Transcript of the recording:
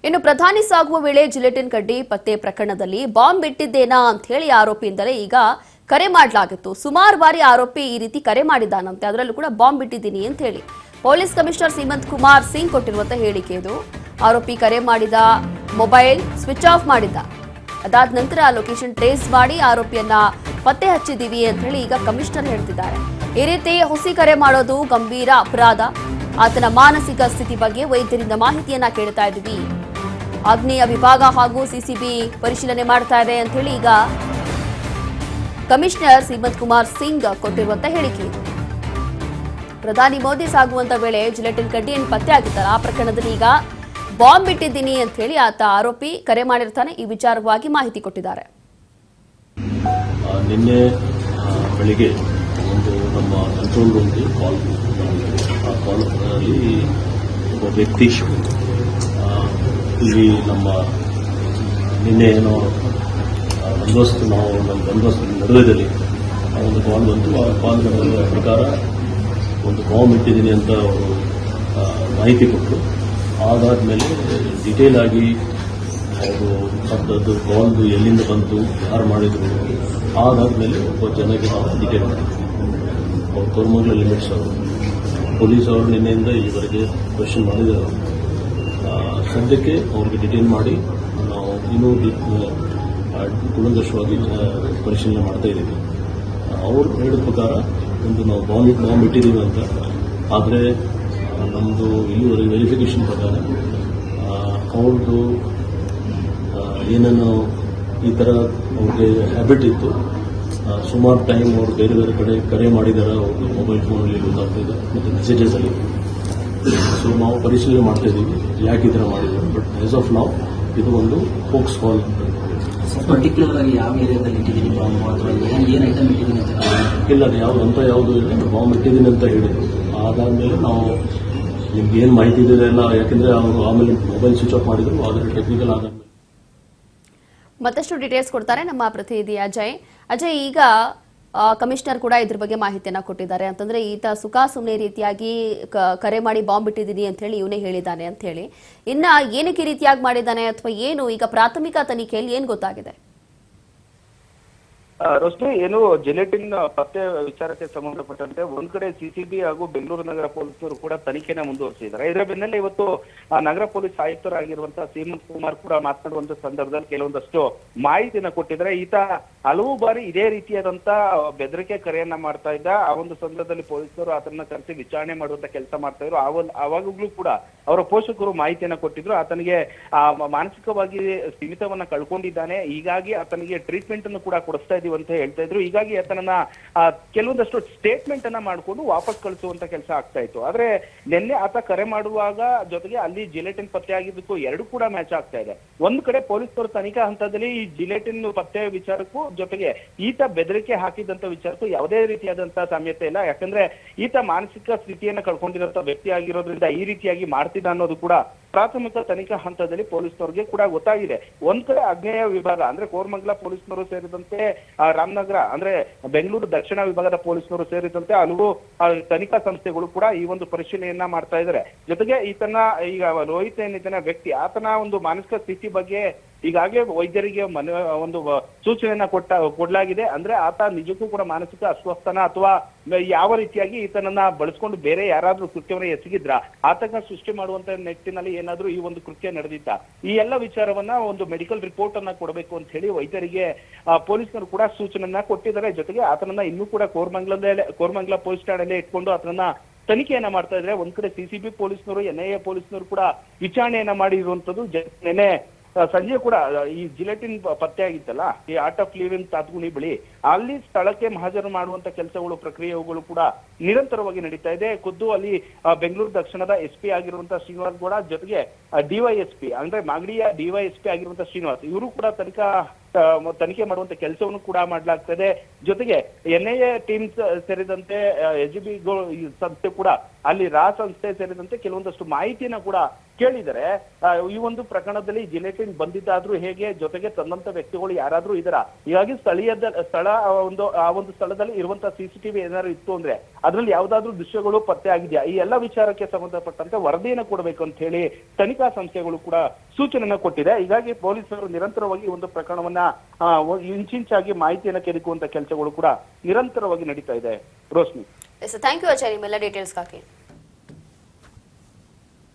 ಇನ್ನು ಪ್ರಧಾನಿ ಸಾಗುವ ವೇಳೆ ಜಿಲೆಟಿನ್ ಕಡ್ಡಿ ಪತ್ತೆ ಪ್ರಕರಣದಲ್ಲಿ ಬಾಂಬ್ ಇಟ್ಟಿದ್ದೇನಾ ಅಂತ ಹೇಳಿ ಆರೋಪಿಯಿಂದಲೇ ಈಗ ಕರೆ ಮಾಡಲಾಗಿತ್ತು. ಸುಮಾರು ಬಾರಿ ಆರೋಪಿ ಈ ರೀತಿ ಕರೆ ಮಾಡಿದ್ದಾನಂತೆ, ಅದರಲ್ಲೂ ಕೂಡ ಬಾಂಬ್ ಇಟ್ಟಿದ್ದೀನಿ ಅಂತ ಹೇಳಿ. ಪೊಲೀಸ್ ಕಮಿಷನರ್ ಸೀಮಂತ್ ಕುಮಾರ್ ಸಿಂಗ್ ಕೊಟ್ಟಿರುವಂತಹ ಹೇಳಿಕೆ ಇದು. ಆರೋಪಿ ಕರೆ ಮಾಡಿದ ಮೊಬೈಲ್ ಸ್ವಿಚ್ ಆಫ್ ಮಾಡಿದ್ದ. ಅದಾದ ನಂತರ ಲೊಕೇಶನ್ ಟ್ರೇಸ್ ಮಾಡಿ ಆರೋಪಿಯನ್ನ ಪತ್ತೆ ಹಚ್ಚಿದ್ದೀವಿ ಅಂತ ಹೇಳಿ ಈಗ ಕಮಿಷನರ್ ಹೇಳ್ತಿದ್ದಾರೆ. ಈ ರೀತಿ ಹುಸಿ ಕರೆ ಮಾಡೋದು ಗಂಭೀರ ಅಪರಾಧ. ಆತನ ಮಾನಸಿಕ ಸ್ಥಿತಿ ಬಗ್ಗೆ ವೈದ್ಯರಿಂದ ಮಾಹಿತಿಯನ್ನ ಕೇಳ್ತಾ ಇದ್ದೀವಿ. ಆಗ್ನೇಯ ವಿಭಾಗ ಹಾಗೂ ಸಿಸಿಬಿ ಪರಿಶೀಲನೆ ಮಾಡ್ತಾ ಇದೆ ಅಂತ ಹೇಳಿ ಈಗ ಕಮಿಷನರ್ ಸೀಮಂತ್ ಕುಮಾರ್ ಸಿಂಗ್ ಕೊಟ್ಟಿರುವಂತಹ ಹೇಳಿಕೆ. ಪ್ರಧಾನಿ ಮೋದಿ ಸಾಗುವಂತ ವೇಳೆ ಜಿಲೆಟಿನ್ ಕಡ್ಡಿಯನ್ನು ಪತ್ತೆ ಆಗಿದ್ದಾರೆ. ಆ ಪ್ರಕರಣದಲ್ಲಿ ಈಗ ಬಾಂಬ್ ಇಟ್ಟಿದ್ದೀನಿ ಅಂತ ಹೇಳಿ ಆತ ಆರೋಪಿ ಕರೆ ಮಾಡಿರ್ತಾನೆ. ಈ ವಿಚಾರವಾಗಿ ಮಾಹಿತಿ ಕೊಟ್ಟಿದ್ದಾರೆ. ನಿನ್ನೆ ಬೆಳಿಗ್ಗೆ ಒಂದು ನಮ್ಮ ಕಂಟ್ರೋಲ್ ರೂಮ್ಗೆ ಕಾಲ್, ಆ ಕಾಲಲ್ಲಿ ಒಬ್ಬ ವ್ಯಕ್ತಿ ಇಲ್ಲಿ ನಮ್ಮ ನಿನ್ನೆ ಏನೋ ಬಂದೋಬಸ್ತು ನಮ್ಮ ಬಂದೋಬಸ್ತು ನಡುವೆದಲ್ಲಿ ಒಂದು ಕಾಲ್ ಬಂತು. ಆ ಕಾಲ್ ಪ್ರಕಾರ ಒಂದು ಬಾಂಬ್ ಇಟ್ಟಿದ್ದೀನಿ ಅಂತ ಅವರು ಮಾಹಿತಿ ಕೊಟ್ಟರು. ಅದಾದಮೇಲೆ ಡಿಟೇಲ್ ಆಗಿ ಅವರು ಅದು ಕಾಲ್ದು ಎಲ್ಲಿಂದ ಬಂತು, ಯಾರು ಮಾಡಿದ್ರು, ಅದಾದಮೇಲೆ ಒಬ್ಬ ಜನಕ್ಕೆ ನಾವು ಡಿಟೇಲ್ ಮಾಡಿದ್ವಿ. ಅವ್ರು ಕೋರಮಂಗಲ ಲಿಮಿಟ್ಸ್ ಅವರು ಪೊಲೀಸ್ ಅವರು ನಿನ್ನೆಯಿಂದ ಈವರೆಗೆ ಕ್ವೆಶ್ಚನ್ ಮಾಡಿದ್ದಾರೆ. ಸದ್ಯಕ್ಕೆ ಅವ್ರಿಗೆ ಡಿಟೇಲ್ ಮಾಡಿ ನಾವು ಇನ್ನೂ ಕೂಲಂಕಷವಾಗಿ ಪರಿಶೀಲನೆ ಮಾಡ್ತಾ ಇದ್ದೀವಿ. ಅವ್ರು ಹೇಳಿದ ಪ್ರಕಾರ ಒಂದು ನಾವು ಬಾಂಬ್ ಇಟ್ಟಿದ್ದೀವಿ ಅಂತ. ಆದರೆ ನಮ್ಮದು ಇಲ್ಲಿವರೆಗೆ ವೆರಿಫಿಕೇಷನ್ ಪ್ರಕಾರ ಅವ್ರದ್ದು ಏನೇನು ಈ ಥರ ಅವ್ರಿಗೆ ಹ್ಯಾಬಿಟ್ ಇತ್ತು. ಸುಮಾರು ಟೈಮ್ ಅವರು ಬೇರೆ ಬೇರೆ ಕಡೆ ಕರೆ ಮಾಡಿದ್ದಾರೆ. ಅವ್ರದ್ದು ಮೊಬೈಲ್ ಫೋನಲ್ಲಿ ಗೊತ್ತಾಗ್ತಿದೆ ಮತ್ತು ಮೆಸೇಜಸಲ್ಲಿ. ಸೊ ನಾವು ಪರಿಶೀಲನೆ ಮಾಡ್ತಾ ಇದ್ದೀವಿ ಯಾಕೆ ಈ ಥರ ಮಾಡಿದ್ದಾರೆ. ಬಟ್ ಆಸ್ ಆಫ್ ನಾವು ಇದು ಒಂದು ಹೋಕ್ಸ್ ಕಾಲ್ ಅಂತ. ಪರ್ಟಿಕ್ಯುಲರ್ ಆಗಿ ಯಾವ ಏರಿಯಾದಲ್ಲಿ ಇಟ್ಟಿದ್ದೀನಿ ಬಾಂಬ್ ಅಥವಾ ಏನು ಐಟಮ್ ಇಟ್ಟಿದ್ದೀನಿ ಅಂತ ಇಲ್ಲ, ಯಾವುದು ಅಂತ ಯಾವುದು ಇಲ್ಲ, ಬಾಂಬ್ ಇಟ್ಟಿದ್ದೀನಿ ಅಂತ ಹೇಳಿದ್ರು. ಅದಾದಮೇಲೆ ನಾವು ನಿಮ್ಗೆ ಏನು ಮಾಹಿತಿ ಇದೆ ಎಲ್ಲ, ಯಾಕೆಂದರೆ ಅವರು ಆಮೇಲೆ ಮೊಬೈಲ್ ಸ್ವಿಚ್ ಆಫ್ ಮಾಡಿದ್ರು. ಆದರೆ ಟೆಕ್ನಿಕಲ್ ಆದ ಮತ್ತಷ್ಟು ಡೀಟೇಲ್ಸ್ ಕೊಡ್ತಾರೆ ನಮ್ಮ ಪ್ರತಿನಿಧಿ ಅಜಯ್. ಈಗ ಕಮಿಷನರ್ ಕೂಡ ಇದ್ರ ಬಗ್ಗೆ ಮಾಹಿತಿಯನ್ನ ಕೊಟ್ಟಿದ್ದಾರೆ. ಅಂತಂದ್ರೆ ಈತ ಸುಖಾಸುಮ್ನೆ ರೀತಿಯಾಗಿ ಕರೆ ಮಾಡಿ ಬಾಂಬ್ ಇಟ್ಟಿದ್ದೀನಿ ಅಂತ ಹೇಳಿ ಇವನೇ ಹೇಳಿದ್ದಾನೆ ಅಂತ ಹೇಳಿ. ಇನ್ನ ಏನಕ್ಕೆ ಈ ರೀತಿಯಾಗಿ ಮಾಡಿದ್ದಾನೆ ಅಥವಾ ಏನು ಈಗ ಪ್ರಾಥಮಿಕ ತನಿಖೆಯಲ್ಲಿ ಏನು ಗೊತ್ತಾಗಿದೆ? ರೋಶ್ನಿ, ಏನು ಜಿಲೆಟಿನ್ ಪತ್ತೆ ವಿಚಾರಕ್ಕೆ ಸಂಬಂಧಪಟ್ಟಂತೆ ಒಂದ್ ಕಡೆ ಸಿಸಿಬಿ ಹಾಗೂ ಬೆಂಗಳೂರು ನಗರ ಪೊಲೀಸರು ಕೂಡ ತನಿಖೆನ ಮುಂದುವರಿಸಿದ್ದಾರೆ. ಇದರ ಬೆನ್ನಲ್ಲೇ ಇವತ್ತು ನಗರ ಪೊಲೀಸ್ ಆಯುಕ್ತರಾಗಿರುವಂತಹ ಸೀಮಂತ್ ಕುಮಾರ್ ಕೂಡ ಮಾತನಾಡುವಂತ ಸಂದರ್ಭದಲ್ಲಿ ಕೆಲವೊಂದಷ್ಟು ಮಾಹಿತಿಯನ್ನ ಕೊಟ್ಟಿದ್ದಾರೆ. ಈತ ಹಲವು ಬಾರಿ ಇದೇ ರೀತಿಯಾದಂತ ಬೆದರಿಕೆ ಕರೆಯನ್ನ ಮಾಡ್ತಾ ಇದ್ದ. ಆ ಒಂದು ಸಂದರ್ಭದಲ್ಲಿ ಪೊಲೀಸರು ಆತನ ಕರೆಸಿ ವಿಚಾರಣೆ ಮಾಡುವಂತ ಕೆಲಸ ಮಾಡ್ತಾ ಇದ್ರು. ಅವಾಗಲೂ ಕೂಡ ಅವರ ಪೋಷಕರು ಮಾಹಿತಿಯನ್ನ ಕೊಟ್ಟಿದ್ರು. ಆತನಿಗೆ ಮಾನಸಿಕವಾಗಿ ಸ್ಥಿಮಿತವನ್ನ ಕಳ್ಕೊಂಡಿದ್ದಾನೆ, ಹೀಗಾಗಿ ಆತನಿಗೆ ಟ್ರೀಟ್ಮೆಂಟ್ ಅನ್ನು ಕೂಡ ಕೊಡಿಸ್ತಾ ಇದೀವಿ ಅಂತ ಹೇಳ್ತಾ ಇದ್ರು. ಹೀಗಾಗಿ ಆತನನ್ನ ಕೆಲವೊಂದಷ್ಟು ಸ್ಟೇಟ್ಮೆಂಟ್ ಅನ್ನ ಮಾಡಿಕೊಂಡು ವಾಪಸ್ ಕಳಿಸುವಂತ ಕೆಲಸ ಆಗ್ತಾ ಇತ್ತು. ಆದ್ರೆ ನಿನ್ನೆ ಆತ ಕರೆ ಮಾಡುವಾಗ ಜೊತೆಗೆ ಅಲ್ಲಿ ಜಿಲೆಟಿನ್ ಪತ್ತೆ ಆಗಿದ್ದಕ್ಕೂ ಎರಡು ಕೂಡ ಮ್ಯಾಚ್ ಆಗ್ತಾ ಇದೆ. ಒಂದ್ ಕಡೆ ಪೊಲೀಸರು ತನಿಖಾ ಹಂತದಲ್ಲಿ ಈ ಜಿಲೆಟಿನ್ ಪತ್ತೆ ವಿಚಾರಕ್ಕೂ ಜೊತೆಗೆ ಈತ ಬೆದರಿಕೆ ಹಾಕಿದಂತ ವಿಚಾರಕ್ಕೂ ಯಾವುದೇ ರೀತಿಯಾದಂತಹ ಸಾಮ್ಯತೆ ಇಲ್ಲ. ಯಾಕಂದ್ರೆ ಈತ ಮಾನಸಿಕ ಸ್ಥಿತಿಯನ್ನ ಕಳ್ಕೊಂಡಿರೋಂಥ ವ್ಯಕ್ತಿ ಆಗಿರೋದ್ರಿಂದ ಈ ರೀತಿಯಾಗಿ ಮಾಡ್ತಿದ್ದ ಅನ್ನೋದು ಕೂಡ ಪ್ರಾಥಮಿಕ ತನಿಖಾ ಹಂತದಲ್ಲಿ ಪೊಲೀಸ್ನವ್ರಿಗೆ ಕೂಡ ಗೊತ್ತಾಗಿದೆ. ಒಂದ್ ಕಡೆ ಆಗ್ನೇಯ ವಿಭಾಗ ಅಂದ್ರೆ ಕೋರಮಂಗಲ ಪೊಲೀಸ್ನವರು ಸೇರಿದಂತೆ ರಾಮನಗರ ಅಂದ್ರೆ ಬೆಂಗಳೂರು ದಕ್ಷಿಣ ವಿಭಾಗದ ಪೊಲೀಸ್ನವರು ಸೇರಿದಂತೆ ಹಲವು ತನಿಖಾ ಸಂಸ್ಥೆಗಳು ಕೂಡ ಈ ಒಂದು ಪರಿಶೀಲನೆಯನ್ನ ಮಾಡ್ತಾ ಇದ್ದಾರೆ. ಜೊತೆಗೆ ಈತನ ಈಗ ರೋಹಿತ್ ಏನಿದ್ದಾನೆ ವ್ಯಕ್ತಿ, ಆತನ ಒಂದು ಮಾನಸಿಕ ಸ್ಥಿತಿ ಬಗ್ಗೆ ಈಗಾಗಲೇ ವೈದ್ಯರಿಗೆ ಒಂದು ಸೂಚನೆಯನ್ನ ಕೊಡಲಾಗಿದೆ. ಅಂದ್ರೆ ಆತ ನಿಜಕ್ಕೂ ಕೂಡ ಮಾನಸಿಕ ಅಸ್ವಸ್ಥನ ಅಥವಾ ಯಾವ ರೀತಿಯಾಗಿ ಈತನನ್ನ ಬಳಸ್ಕೊಂಡು ಬೇರೆ ಯಾರಾದ್ರೂ ಕೃತ್ಯವನ್ನ ಎಸಗಿದ್ರ, ಆತಂಕ ಸೃಷ್ಟಿ ಮಾಡುವಂತ ನಿಟ್ಟಿನಲ್ಲಿ ಏನಾದ್ರೂ ಈ ಒಂದು ಕೃತ್ಯ ನಡೆದಿತ್ತ, ಈ ಎಲ್ಲ ವಿಚಾರವನ್ನ ಒಂದು ಮೆಡಿಕಲ್ ರಿಪೋರ್ಟ್ ಅನ್ನ ಕೊಡಬೇಕು ಅಂತ ಹೇಳಿ ವೈದ್ಯರಿಗೆ ಪೊಲೀಸರು ಕೂಡ ಸೂಚನೆಯನ್ನ ಕೊಟ್ಟಿದ್ದಾರೆ. ಜೊತೆಗೆ ಆತನನ್ನ ಇನ್ನೂ ಕೂಡ ಕೋರಮಂಗಲ ಪೊಲೀಸ್ ಠಾಣೆಯಲ್ಲೇ ಇಟ್ಕೊಂಡು ಆತನನ್ನ ತನಿಖೆಯನ್ನ ಮಾಡ್ತಾ ಇದ್ರೆ. ಒಂದ್ ಕಡೆ ಸಿಸಿಬಿ ಪೊಲೀಸ್ನವರು, ಎನ್ಐಎ ಪೊಲೀಸ್ನವರು ಕೂಡ ವಿಚಾರಣೆಯನ್ನ ಮಾಡಿರುವಂತದ್ದು. ನೆನೆ ಸಂಜೆ ಕೂಡ ಈ ಜಿಲೆಟಿನ್ ಪತ್ತೆ ಆಗಿತ್ತಲ್ಲ, ಈ ಆರ್ಟ್ ಆಫ್ ಲಿವಿಂಗ್ ತಾತ್ಗುಣಿ ಬಳಿ ಅಲ್ಲಿ ಸ್ಥಳಕ್ಕೆ ಹಾಜರು ಮಾಡುವಂತ ಕೆಲಸಗಳು, ಪ್ರಕ್ರಿಯೆಗಳು ಕೂಡ ನಿರಂತರವಾಗಿ ನಡೀತಾ ಇದೆ. ಖುದ್ದು ಅಲ್ಲಿ ಬೆಂಗಳೂರು ದಕ್ಷಿಣದ SP ಆಗಿರುವಂತಹ ಶ್ರೀನಿವಾಸ್ ಗೌಡ ಜೊತೆಗೆ DYSP ಅಂದ್ರೆ ಮಾಗಡಿಯ DYSP ಆಗಿರುವಂತಹ ಶ್ರೀನಿವಾಸ್, ಇವರು ಕೂಡ ತನಿಖೆ ಮಾಡುವಂತ ಕೆಲಸವನ್ನು ಕೂಡ ಮಾಡಲಾಗ್ತದೆ. ಜೊತೆಗೆ NIA ಟೀಮ್ಸ್ ಸೇರಿದಂತೆ SGB ಸಂಸ್ಥೆ ಕೂಡ ಅಲ್ಲಿ ಸಂಸ್ಥೆ ಸೇರಿದಂತೆ ಕೆಲವೊಂದಷ್ಟು ಮಾಹಿತಿಯನ್ನ ಕೂಡ ಕೇಳಿದರೆ ಈ ಒಂದು ಪ್ರಕರಣದಲ್ಲಿ ಜಿಲೆಟಿನ್ ಬಂದಿದ್ದಾದ್ರೂ ಹೇಗೆ, ಜೊತೆಗೆ ತಂದಂತ ವ್ಯಕ್ತಿಗಳು ಯಾರಾದ್ರೂ ಇದರ, ಹೀಗಾಗಿ ಆ ಒಂದು ಸ್ಥಳದಲ್ಲಿ ಇರುವಂತಹ CCTV ಏನಾದ್ರು ಇತ್ತು ಅಂದ್ರೆ ಅದ್ರಲ್ಲಿ ಯಾವ್ದಾದ್ರು ದೃಶ್ಯಗಳು ಪತ್ತೆ ಆಗಿದೆಯಾ, ಈ ಎಲ್ಲ ವಿಚಾರಕ್ಕೆ ಸಂಬಂಧಪಟ್ಟಂತೆ ವರದಿಯನ್ನು ಕೊಡಬೇಕು ಅಂತ ಹೇಳಿ ತನಿಖಾ ಸಂಸ್ಥೆಗಳು ಕೂಡ ಸೂಚನೆಯನ್ನ ಕೊಟ್ಟಿದೆ. ಹೀಗಾಗಿ ಪೊಲೀಸರು ನಿರಂತರವಾಗಿ ಒಂದು ಪ್ರಕರಣವನ್ನ ಇಂಚಿಂಚಾಗಿ ಮಾಹಿತಿಯನ್ನು ಕೆದಕುವಂತ ಕೆಲಸಗಳು ಕೂಡ ನಿರಂತರವಾಗಿ ನಡೀತಾ ಇದೆ. ರೋಶ್ನಿ. ಥ್ಯಾಂಕ್ ಯು ಅಜಯ್, ನಿಮ್ಮೆಲ್ಲ ಡೀಟೇಲ್ಸ್ಗಾಗಿ.